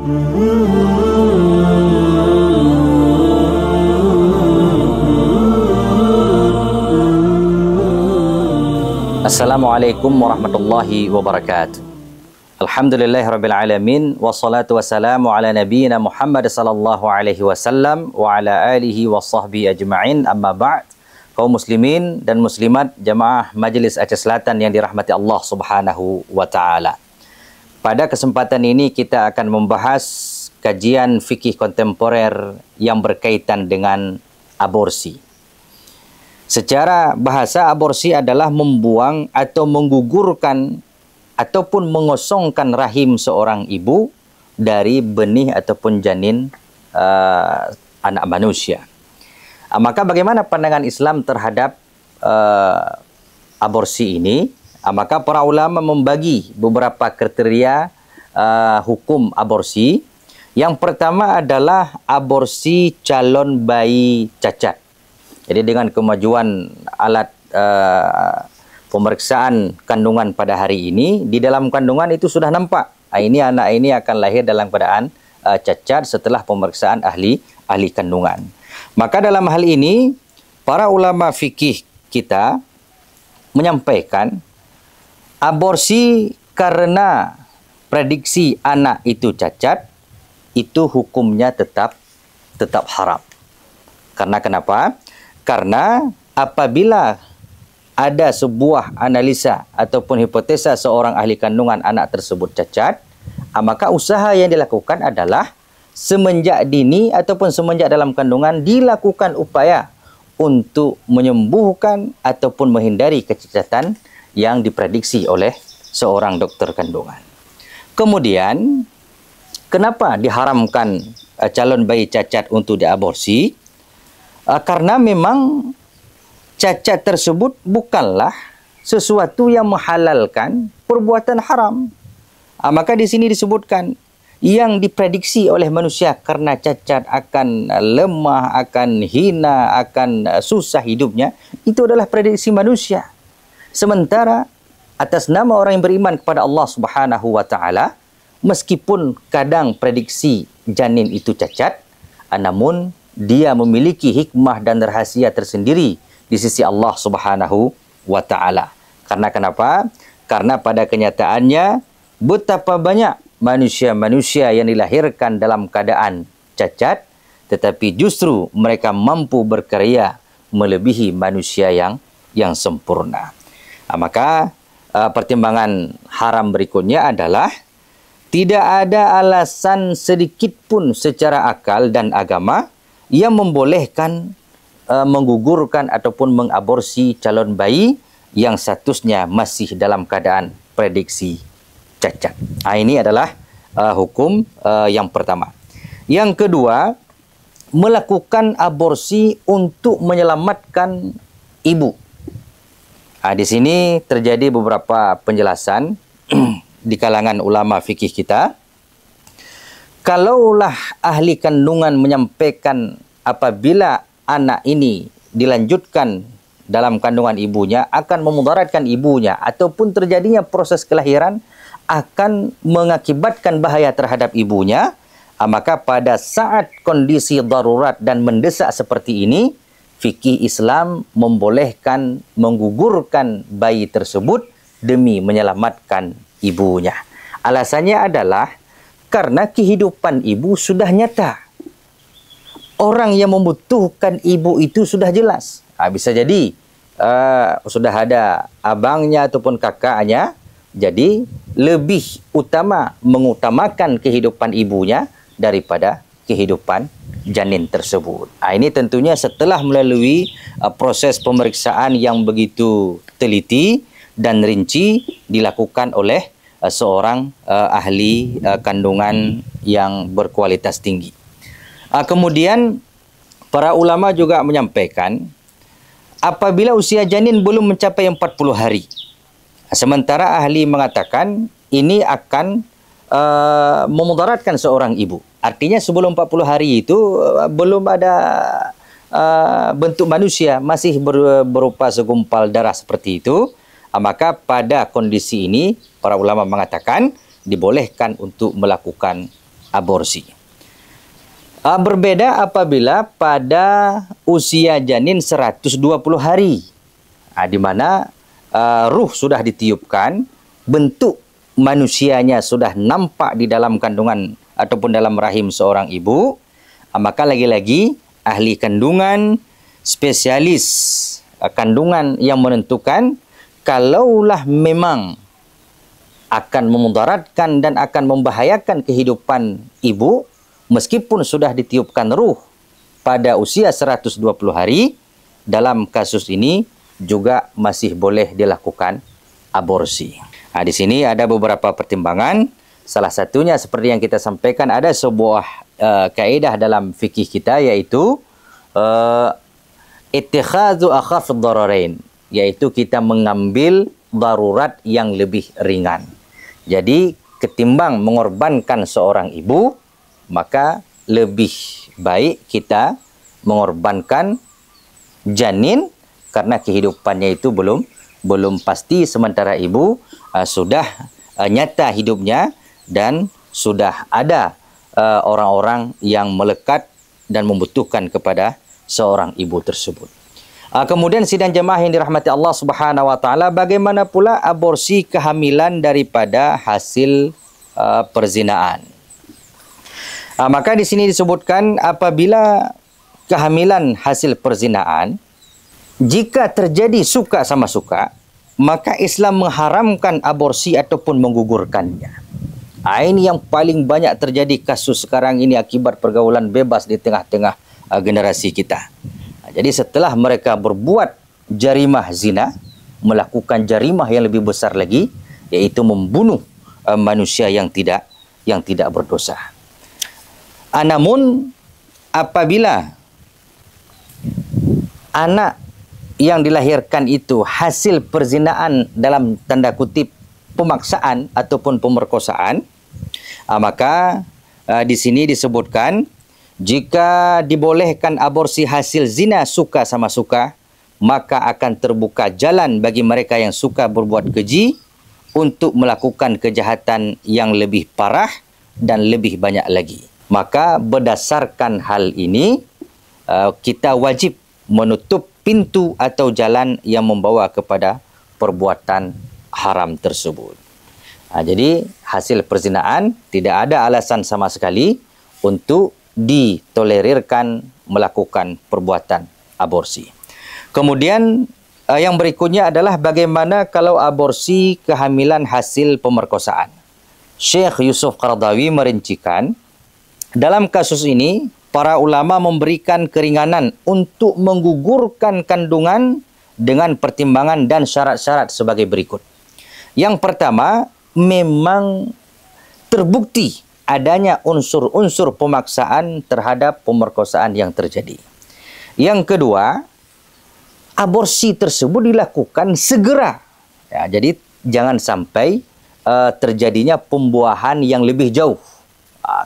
Assalamualaikum warahmatullahi wabarakatuh. Alhamdulillahirrabbilalamin. Wassalatu wassalamu ala nabiyyina Muhammad sallallahu alaihi wasallam wa ala alihi wa sahbihi ajma'in. Amma ba'd. Kaum muslimin dan muslimat jamaah Majlis Aceh Selatan yang dirahmati Allah subhanahu wa ta'ala. Pada kesempatan ini kita akan membahas kajian fikih kontemporer yang berkaitan dengan aborsi. Secara bahasa, aborsi adalah membuang atau menggugurkan ataupun mengosongkan rahim seorang ibu dari benih ataupun janin anak manusia. Maka bagaimana pandangan Islam terhadap aborsi ini? Maka para ulama membagi beberapa kriteria hukum aborsi. Yang pertama adalah aborsi calon bayi cacat. Jadi dengan kemajuan alat pemeriksaan kandungan pada hari ini, di dalam kandungan itu sudah nampak ini anak ini akan lahir dalam keadaan cacat setelah pemeriksaan ahli kandungan. Maka dalam hal ini para ulama fikih kita menyampaikan aborsi karena prediksi anak itu cacat itu hukumnya tetap haram. Karena kenapa? Karena apabila ada sebuah analisa ataupun hipotesa seorang ahli kandungan anak tersebut cacat, maka usaha yang dilakukan adalah semenjak dini ataupun semenjak dalam kandungan dilakukan upaya untuk menyembuhkan ataupun menghindari kecacatan yang diprediksi oleh seorang dokter kandungan. Kemudian, kenapa diharamkan calon bayi cacat untuk diaborsi? Karena memang cacat tersebut bukanlah sesuatu yang menghalalkan perbuatan haram. Maka di sini disebutkan yang diprediksi oleh manusia karena cacat akan lemah, akan hina, akan susah hidupnya, itu adalah prediksi manusia. Sementara atas nama orang yang beriman kepada Allah Subhanahu wa taala, meskipun kadang prediksi janin itu cacat, namun dia memiliki hikmah dan rahasia tersendiri di sisi Allah Subhanahu wa taala. Karena kenapa? Karena pada kenyataannya betapa banyak manusia-manusia yang dilahirkan dalam keadaan cacat, tetapi justru mereka mampu berkarya melebihi manusia yang sempurna. Maka pertimbangan haram berikutnya adalah tidak ada alasan sedikit pun secara akal dan agama yang membolehkan menggugurkan ataupun mengaborsi calon bayi yang statusnya masih dalam keadaan prediksi cacat. Ini adalah hukum yang pertama. Yang kedua, melakukan aborsi untuk menyelamatkan ibu. Di sini terjadi beberapa penjelasan di kalangan ulama fikih kita. Kalaulah ahli kandungan menyampaikan apabila anak ini dilanjutkan dalam kandungan ibunya akan memudaratkan ibunya ataupun terjadinya proses kelahiran akan mengakibatkan bahaya terhadap ibunya, maka pada saat kondisi darurat dan mendesak seperti ini, fikih Islam membolehkan menggugurkan bayi tersebut demi menyelamatkan ibunya. Alasannya adalah karena kehidupan ibu sudah nyata. Orang yang membutuhkan ibu itu sudah jelas. Bisa jadi sudah ada abangnya ataupun kakaknya. Jadi lebih utama mengutamakan kehidupan ibunya daripada kehidupan janin tersebut. Ini tentunya setelah melalui proses pemeriksaan yang begitu teliti dan rinci dilakukan oleh seorang ahli kandungan yang berkualitas tinggi. Kemudian para ulama juga menyampaikan apabila usia janin belum mencapai 40 hari. Sementara ahli mengatakan ini akan memudaratkan seorang ibu. Artinya sebelum 40 hari itu belum ada bentuk manusia, masih berupa segumpal darah seperti itu. Maka pada kondisi ini para ulama mengatakan dibolehkan untuk melakukan aborsi. Berbeda apabila pada usia janin 120 hari, di mana ruh sudah ditiupkan, bentuk manusianya sudah nampak di dalam kandungan ataupun dalam rahim seorang ibu, maka lagi-lagi ahli kandungan, spesialis kandungan yang menentukan kalaulah memang akan memudaratkan dan akan membahayakan kehidupan ibu meskipun sudah ditiupkan ruh pada usia 120 hari, dalam kasus ini juga masih boleh dilakukan aborsi. Di sini ada beberapa pertimbangan. Salah satunya seperti yang kita sampaikan, ada sebuah kaedah dalam fikih kita, yaitu ittikhadhu akhaf ad-dararain, yaitu kita mengambil darurat yang lebih ringan. Jadi ketimbang mengorbankan seorang ibu, maka lebih baik kita mengorbankan janin karena kehidupannya itu belum pasti, sementara ibu sudah nyata hidupnya dan sudah ada orang-orang yang melekat dan membutuhkan kepada seorang ibu tersebut. Kemudian sidang jemaah yang dirahmati Allah Subhanahu wa taala, bagaimana pula aborsi kehamilan daripada hasil perzinaan? Maka di sini disebutkan apabila kehamilan hasil perzinaan, jika terjadi suka sama suka, maka Islam mengharamkan aborsi ataupun menggugurkannya. Ini yang paling banyak terjadi kasus sekarang ini akibat pergaulan bebas di tengah-tengah generasi kita. Jadi setelah mereka berbuat jarimah zina, melakukan jarimah yang lebih besar lagi, yaitu membunuh manusia yang tidak berdosa. Namun apabila anak yang dilahirkan itu hasil perzinaan dalam tanda kutip pemaksaan ataupun pemerkosaan, maka di sini disebutkan jika dibolehkan aborsi hasil zina suka sama suka, maka akan terbuka jalan bagi mereka yang suka berbuat keji untuk melakukan kejahatan yang lebih parah dan lebih banyak lagi. Maka berdasarkan hal ini, kita wajib menutup pintu atau jalan yang membawa kepada perbuatan haram tersebut. Jadi hasil perzinaan tidak ada alasan sama sekali untuk ditolerirkan melakukan perbuatan aborsi. Kemudian yang berikutnya adalah bagaimana kalau aborsi kehamilan hasil pemerkosaan. Syekh Yusuf Qaradawi merincikan, dalam kasus ini para ulama memberikan keringanan untuk menggugurkan kandungan dengan pertimbangan dan syarat-syarat sebagai berikut. Yang pertama, memang terbukti adanya unsur-unsur pemaksaan terhadap pemerkosaan yang terjadi. Yang kedua, aborsi tersebut dilakukan segera. Jadi jangan sampai terjadinya pembuahan yang lebih jauh.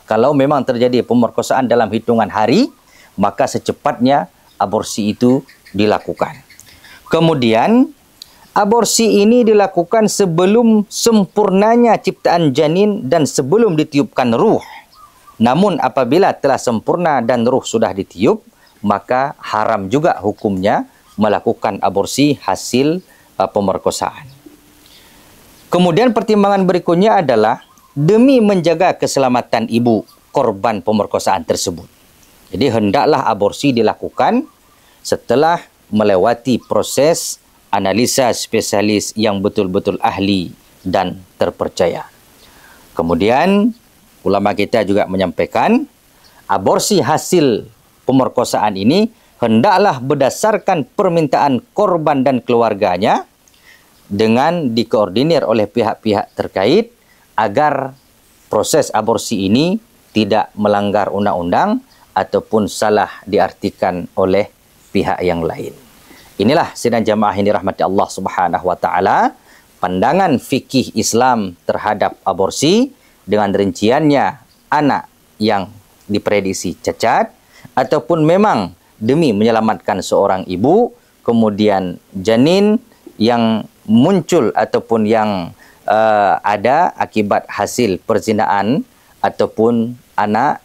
Kalau memang terjadi pemerkosaan dalam hitungan hari, maka secepatnya aborsi itu dilakukan. Kemudian, aborsi ini dilakukan sebelum sempurnanya ciptaan janin dan sebelum ditiupkan ruh. Namun apabila telah sempurna dan ruh sudah ditiup, maka haram juga hukumnya melakukan aborsi hasil pemerkosaan. Kemudian pertimbangan berikutnya adalah demi menjaga keselamatan ibu korban pemerkosaan tersebut. Jadi hendaklah aborsi dilakukan setelah melewati proses analisa spesialis yang betul-betul ahli dan terpercaya. Kemudian ulama kita juga menyampaikan aborsi hasil pemerkosaan ini hendaklah berdasarkan permintaan korban dan keluarganya dengan dikoordinir oleh pihak-pihak terkait agar proses aborsi ini tidak melanggar undang-undang ataupun salah diartikan oleh pihak yang lain. Inilah sidang jamaah yang dirahmati Allah Subhanahu wa taala, pandangan fikih Islam terhadap aborsi dengan rinciannya anak yang diprediksi cacat ataupun memang demi menyelamatkan seorang ibu, kemudian janin yang muncul ataupun yang ada akibat hasil perzinaan ataupun anak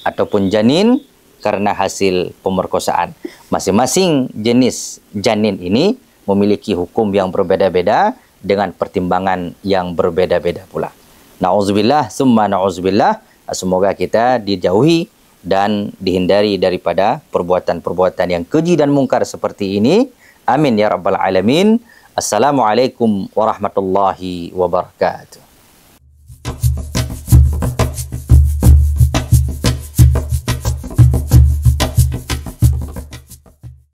ataupun janin karena hasil pemerkosaan. Masing-masing jenis janin ini memiliki hukum yang berbeda-beda dengan pertimbangan yang berbeda-beda pula. Na'udzubillah, summa na'udzubillah. Semoga kita dijauhi dan dihindari daripada perbuatan-perbuatan yang keji dan mungkar seperti ini. Amin ya rabbal alamin. Assalamualaikum warahmatullahi wabarakatuh.